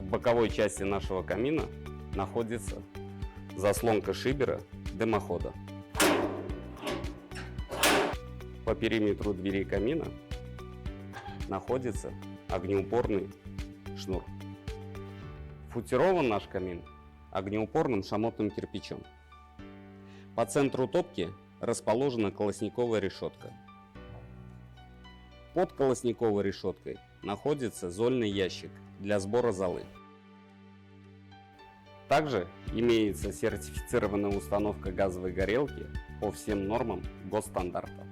В боковой части нашего камина находится заслонка шибера дымохода. По периметру двери камина находится огнеупорный шнур. Футирован наш камин огнеупорным шамотным кирпичом. По центру топки расположена колосниковая решетка. Под колосниковой решеткой находится зольный ящик для сбора золы. Также имеется сертифицированная установка газовой горелки по всем нормам госстандарта.